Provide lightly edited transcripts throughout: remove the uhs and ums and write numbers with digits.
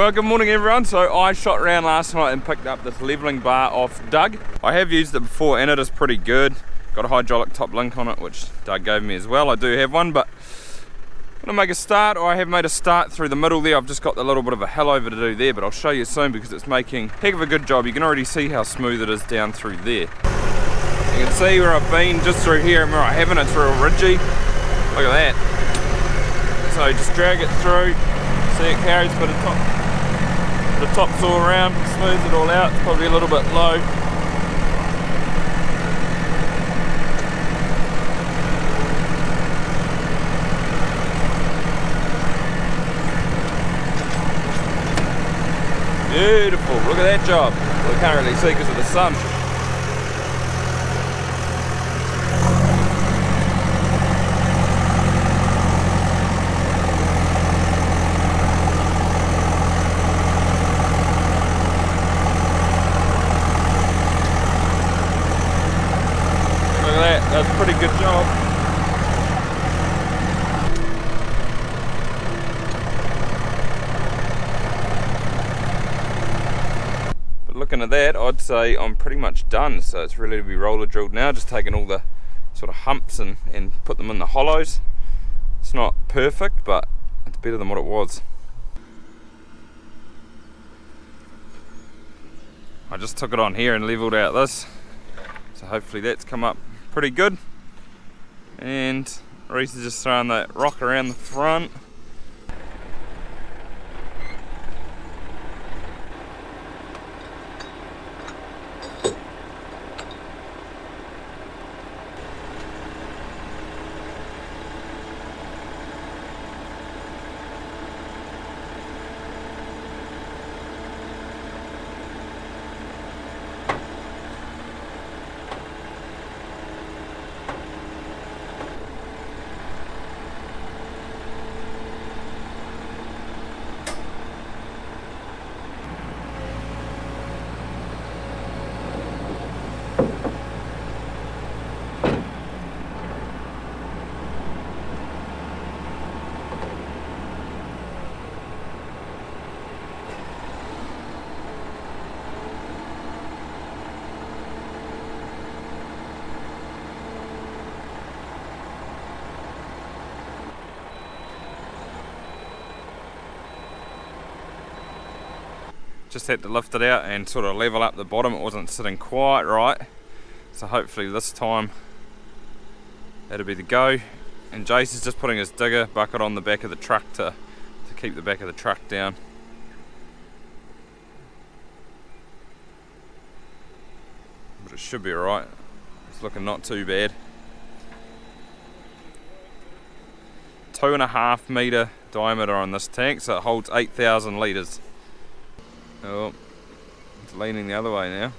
Well, good morning everyone. So I shot around last night and picked up this leveling bar off Doug. I have used it before and it is pretty good. Got a hydraulic top link on it, which Doug gave me as well. I do have one, but I'm gonna make a start, or I have made a start through the middle there. I've just got the little bit of a hill over to do there, but I'll show you soon because it's making a heck of a good job. You can already see how smooth it is down through there. You can see where I've been just through here and where I haven't. It's real ridgy. Look at that. So just drag it through. See, it carries a bit of top. The topsoil around, smooths it all out. It's probably a little bit low. Beautiful, look at that job. Well, I can't really see because of the sun. That's a pretty good job. But looking at that, I'd say I'm pretty much done. So it's ready to be roller drilled now. Just taking all the sort of humps and put them in the hollows. It's not perfect, but it's better than what it was. I just took it on here and leveled out this. So hopefully that's come up pretty good. And Reese is just throwing that rock around the front. Just had to lift it out and sort of level up the bottom. It wasn't sitting quite right, so hopefully this time that'll be the go. And Jace is just putting his digger bucket on the back of the truck to keep the back of the truck down. But it should be alright. It's looking not too bad. 2.5 metre diameter on this tank, so it holds 8,000 litres. Oh, it's leaning the other way now.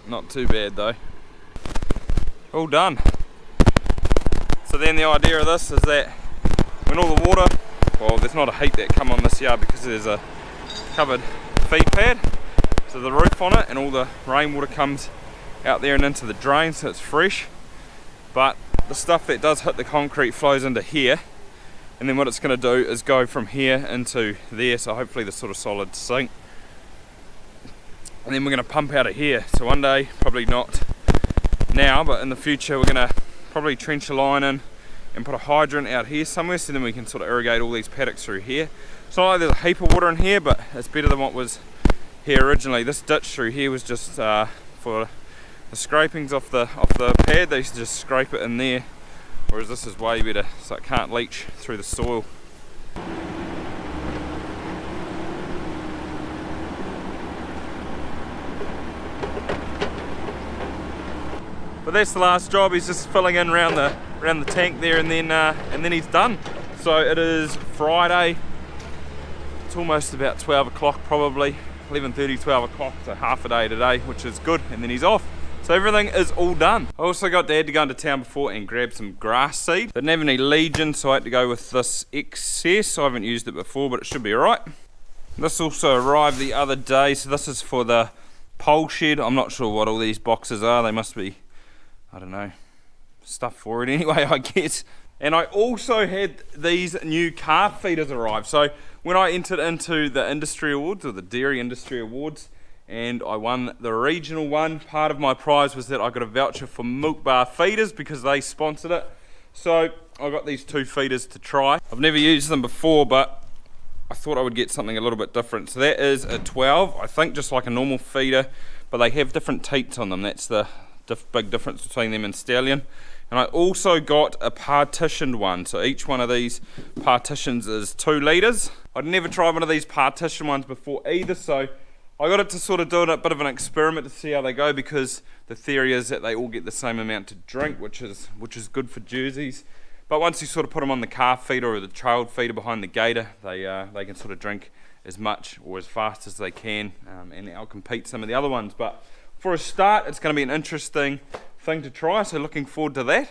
Not too bad though. All done. So then the idea of this is that when all the water, well, there's not a heat that come on this yard because there's a covered feed pad, so the roof on it, and all the rainwater comes out there and into the drain, so it's fresh. But the stuff that does hit the concrete flows into here. And then what it's going to do is go from here into there, so hopefully the sort of solid sink. And then we're going to pump out of here. So one day, probably not now, but in the future we're going to probably trench a line in and put a hydrant out here somewhere, so then we can sort of irrigate all these paddocks through here. It's not like there's a heap of water in here, but it's better than what was here originally. This ditch through here was just for the scrapings off the pad. They used to just scrape it in there. Whereas this is way better, so it can't leach through the soil. But that's the last job. He's just filling in around the tank there, and then he's done. So it is Friday. It's almost about 12 o'clock probably, 11:30, 12 o'clock, so half a day today, which is good, and then he's off. So everything is all done. I also got Dad to go into town before and grab some grass seed. Didn't have any Legion, so I had to go with this XS. I haven't used it before, but it should be alright. This also arrived the other day, so this is for the pole shed. I'm not sure what all these boxes are. They must be, I don't know, stuff for it anyway, I guess. And I also had these new calf feeders arrive. So when I entered into the industry awards, or the dairy industry awards, and I won the regional one, part of my prize was that I got a voucher for Milk Bar feeders because they sponsored it. So I got these 2 feeders to try. I've never used them before, but I thought I would get something a little bit different. So that is a 12, I think just like a normal feeder, but they have different teats on them. That's the big difference between them and stallion. And I also got a partitioned one. So each one of these partitions is 2 litres. I'd never tried one of these partition ones before either, so I got it to sort of do a bit of an experiment to see how they go, because the theory is that they all get the same amount to drink, which is good for jerseys. But once you sort of put them on the calf feeder or the child feeder behind the gator, they can sort of drink as much or as fast as they can, and outcompete some of the other ones. But for a start, it's going to be an interesting thing to try, so looking forward to that.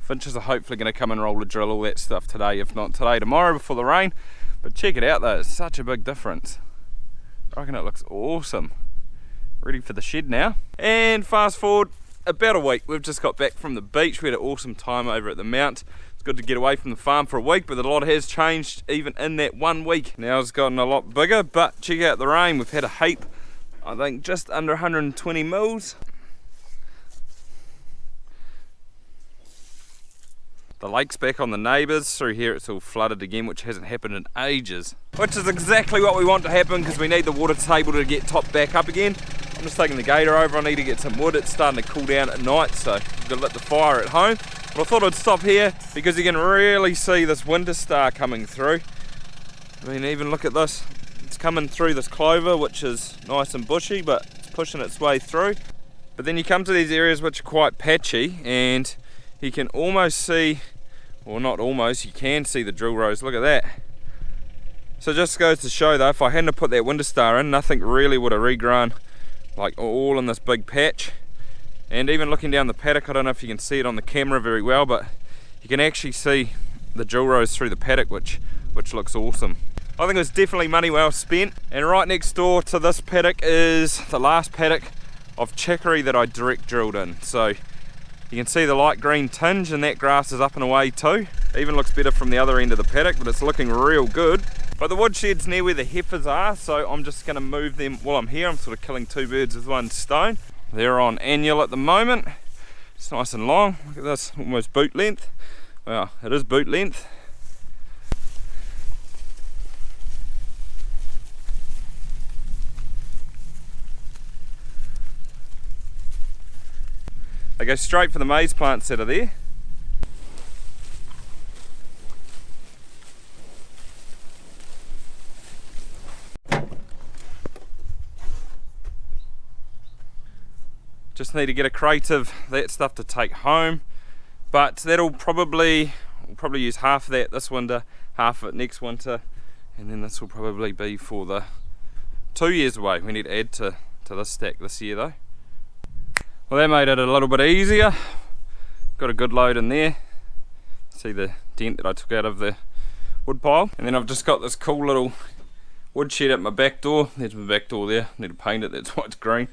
Finches are hopefully going to come and roll a drill, all that stuff today, if not today, tomorrow before the rain. But check it out though, it's such a big difference. I reckon it looks awesome. Ready for the shed now. And fast forward about a week, we've just got back from the beach. We had an awesome time over at the Mount. It's good to get away from the farm for a week, but a lot has changed even in that 1 week. Now it's gotten a lot bigger, but check out the rain. We've had a heap, I think just under 120 mils. The lake's back on the neighbours. Through here it's all flooded again, which hasn't happened in ages. Which is exactly what we want to happen, because we need the water table to get topped back up again. I'm just taking the gator over. I need to get some wood. It's starting to cool down at night, so I've got to lit the fire at home. But I thought I'd stop here because you can really see this winter star coming through. I mean, even look at this. It's coming through this clover, which is nice and bushy, but it's pushing its way through. But then you come to these areas which are quite patchy, and you can almost see, or not almost, you can see the drill rows. Look at that. So it just goes to show though, if I hadn't put that winter star in, nothing really would have regrown like all in this big patch. And even looking down the paddock, I don't know if you can see it on the camera very well, but you can actually see the drill rows through the paddock, which looks awesome. I think it was definitely money well spent. And right next door to this paddock is the last paddock of chicory that I direct drilled in. So you can see the light green tinge, and that grass is up and away too. It even looks better from the other end of the paddock, but it's looking real good. But the woodshed's near where the heifers are, so I'm just going to move them while I'm here. I'm sort of killing 2 birds with 1 stone. They're on annual at the moment. It's nice and long. Look at this, almost boot length. Well, it is boot length. They go straight for the maize plants that are there. Just need to get a crate of that stuff to take home, but we'll probably use half of that this winter, half of it next winter, and then this will probably be for the 2 years away. We need to add to this stack this year though. Well, that made it a little bit easier. Got a good load in there. See the dent that I took out of the wood pile, and then I've just got this cool little woodshed at my back door. There's my back door there. Need to paint it, that's why it's green.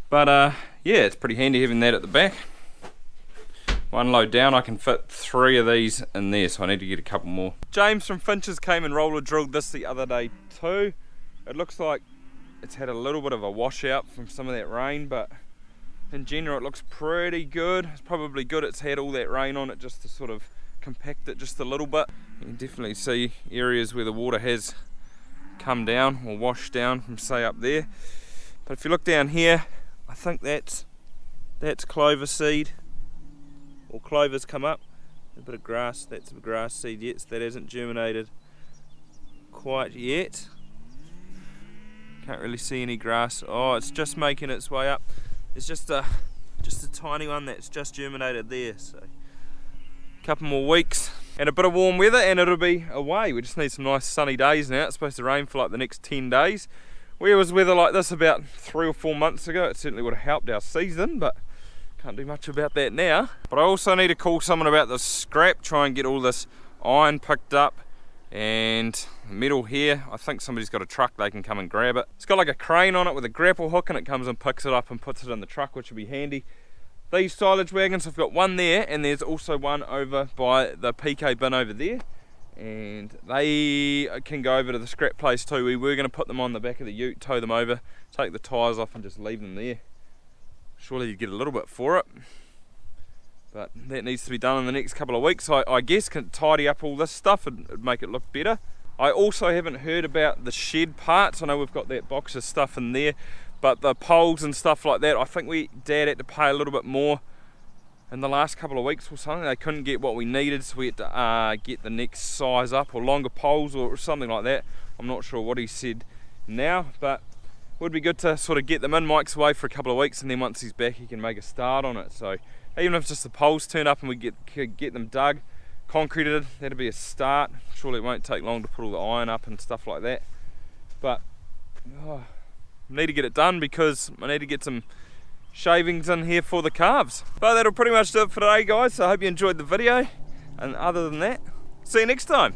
But yeah, it's pretty handy having that at the back. 1 load down, I can fit 3 of these in there, so I need to get a couple more. James from Finches came and roller drilled this the other day too. It looks like it's had a little bit of a washout from some of that rain, but in general it looks pretty good. It's probably good it's had all that rain on it just to sort of compact it just a little bit. You can definitely see areas where the water has come down or washed down from say up there. But if you look down here, I think that's clover seed, or clovers come up. A bit of grass, that's a grass seed yet, so that hasn't germinated quite yet. Can't really see any grass. Oh, it's just making its way up. There's just a tiny one that's just germinated there, so a couple more weeks and a bit of warm weather and it'll be away. We just need some nice sunny days now. It's supposed to rain for like the next 10 days. Where was weather like this about 3 or 4 months ago, it certainly would have helped our season, but can't do much about that now. But I also need to call someone about this scrap, try and get all this iron picked up and metal here. I think somebody's got a truck, they can come and grab it. It's got like a crane on it with a grapple hook, and it comes and picks it up and puts it in the truck, which would be handy. these silage wagons, I've got one there, and there's also one over by the PK bin over there, and they can go over to the scrap place too. We were going to put them on the back of the ute, tow them over, take the tyres off and just leave them there. Surely you'd get a little bit for it, but that needs to be done in the next couple of weeks. I guess can tidy up all this stuff and make it look better. I also haven't heard about the shed parts. I know we've got that box of stuff in there, but the poles and stuff like that, I think Dad had to pay a little bit more in the last couple of weeks or something. They couldn't get what we needed, so we had to get the next size up, or longer poles or something like that. I'm not sure what he said now, but would be good to sort of get them in. Mike's away for a couple of weeks, and then once he's back he can make a start on it. So even if just the poles turn up and we get them dug, concreted, that'll be a start. Surely it won't take long to put all the iron up and stuff like that, but I need to get it done because I need to get some shavings in here for the calves. But that'll pretty much do it for today, guys. So I hope you enjoyed the video, and other than that, see you next time.